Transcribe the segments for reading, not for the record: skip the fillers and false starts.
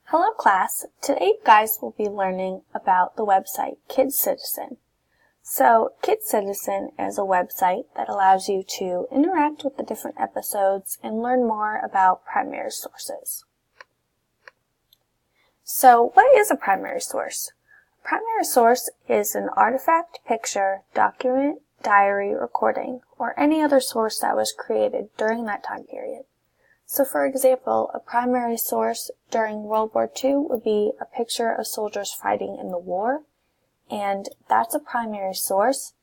Hello class, today you guys will be learning about the website Kid Citizen. So Kid Citizen is a website that allows you to interact with the different episodes and learn more about primary sources. So what is a primary source? A primary source is an artifact, picture, document, diary, recording, or any other source that was created during that time period. So for example, a primary source during World War II would be a picture of soldiers fighting in the war, and that's a primary source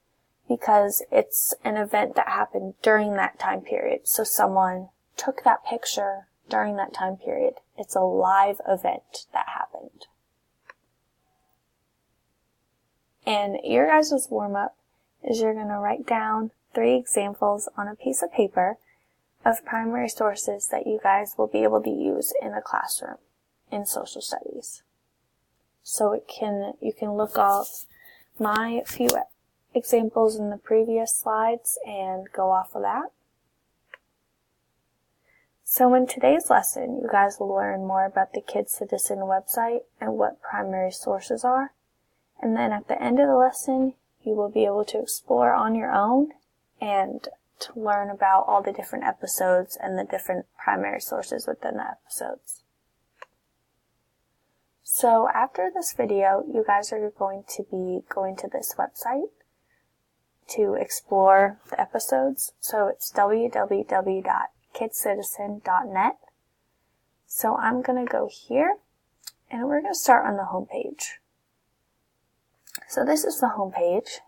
because it's an event that happened during that time period. So someone took that picture during that time period. It's a live event that happened. And your guys' warm-up is you're going to write down 3 examples on a piece of paper of primary sources that you guys will be able to use in a classroom in social studies. So you can look off my few examples in the previous slides and go off of that. So in today's lesson, you guys will learn more about the Kid Citizen website and what primary sources are. And then at the end of the lesson, you will be able to explore on your own and to learn about all the different episodes and the different primary sources within the episodes. So after this video, you guys are going to be going to this website to explore the episodes. So it's www.kidcitizen.net. So I'm going to go here and we're going to start on the home page. So this is the home page.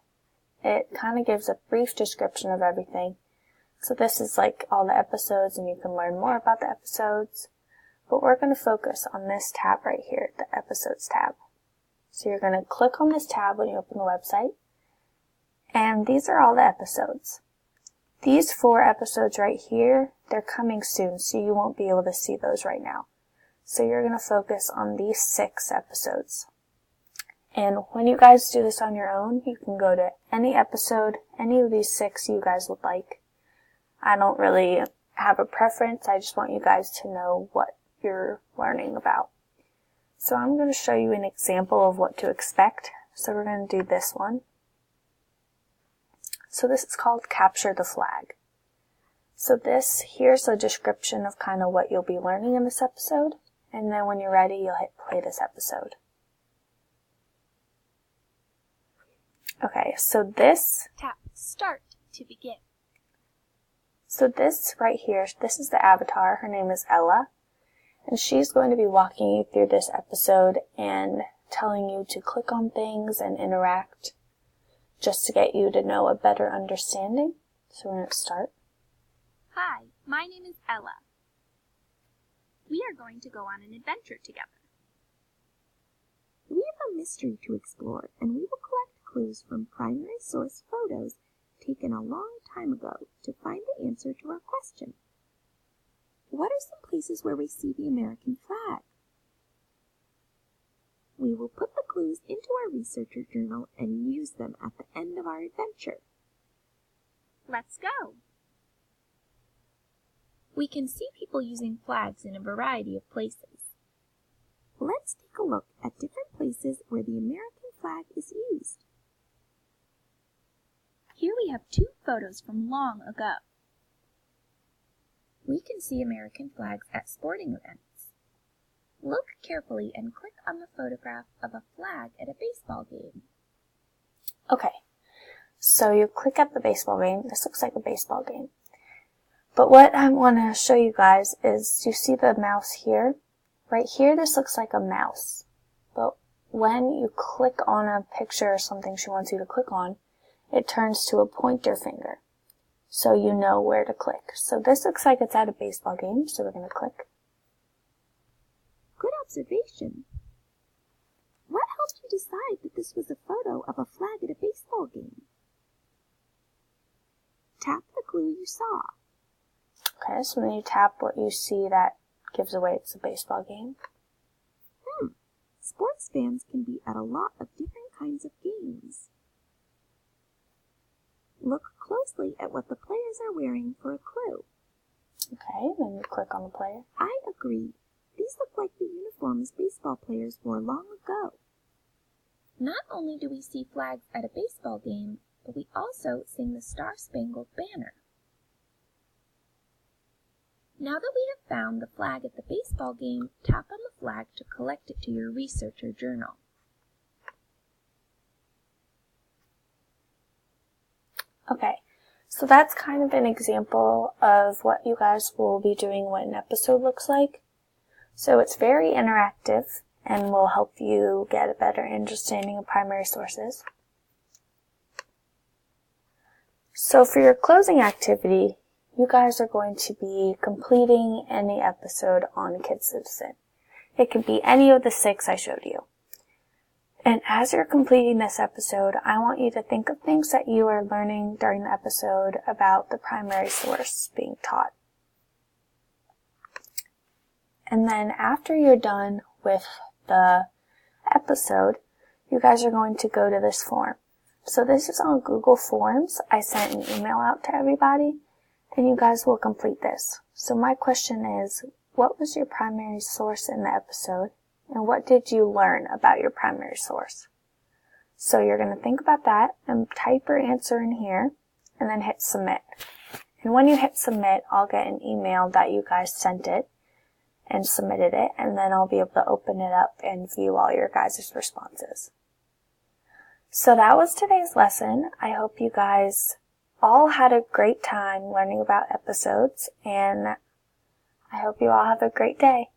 It kind of gives a brief description of everything. So this is like all the episodes and you can learn more about the episodes. But we're going to focus on this tab right here, the episodes tab. So you're going to click on this tab when you open the website. And these are all the episodes. These 4 episodes right here, they're coming soon, so you won't be able to see those right now. So you're going to focus on these 6 episodes. And when you guys do this on your own, you can go to any episode, any of these 6 you guys would like. I don't really have a preference. I just want you guys to know what you're learning about. So I'm going to show you an example of what to expect. So we're going to do this one. So this is called Capture the Flag. So here's a description of kind of what you'll be learning in this episode. And then when you're ready, you'll hit play this episode. Okay, so tap Start to begin. So this right here, this is the avatar. Her name is Ella. And she's going to be walking you through this episode and telling you to click on things and interact just to get you to know a better understanding. So we're going to start. Hi, my name is Ella. We are going to go on an adventure together. We have a mystery to explore, and we will collect clues from primary source photos taken a long time ago to find the answer to our question. What are some places where we see the American flag? We will put the clues into our researcher journal and use them at the end of our adventure. Let's go! We can see people using flags in a variety of places. Let's take a look at different places where the American flag is used. Here we have 2 photos from long ago. We can see American flags at sporting events. Look carefully and click on the photograph of a flag at a baseball game. Okay, so you click at the baseball game. This looks like a baseball game. But what I want to show you guys is, you see the mouse here? Right here, this looks like a mouse. But when you click on a picture or something she wants you to click on, it turns to a pointer finger. So you know where to click. So this looks like it's at a baseball game, so we're going to click. Good observation. What helped you decide that this was a photo of a flag at a baseball game? Tap the clue you saw. Okay, so when you tap what you see, that gives away it's a baseball game. Sports fans can be at a lot of different kinds of games. Look closely at what the players are wearing for a clue. Okay, then you click on the player. I agree. These look like the uniforms baseball players wore long ago. Not only do we see flags at a baseball game, but we also sing the Star-Spangled Banner. Now that we have found the flag at the baseball game, tap on the flag to collect it to your research or journal. Okay, so that's kind of an example of what you guys will be doing what an episode looks like. So it's very interactive and will help you get a better understanding of primary sources. So for your closing activity, you guys are going to be completing any episode on Kid Citizen. It could be any of the 6 I showed you. And as you're completing this episode, I want you to think of things that you are learning during the episode about the primary source being taught. And then after you're done with the episode, you guys are going to go to this form. So this is on Google Forms. I sent an email out to everybody, and you guys will complete this. So my question is, what was your primary source in the episode? And what did you learn about your primary source? So you're going to think about that and type your answer in here and then hit submit. And when you hit submit, I'll get an email that you guys sent it and submitted it, and then I'll be able to open it up and view all your guys' responses. So that was today's lesson. I hope you guys all had a great time learning about episodes, and I hope you all have a great day.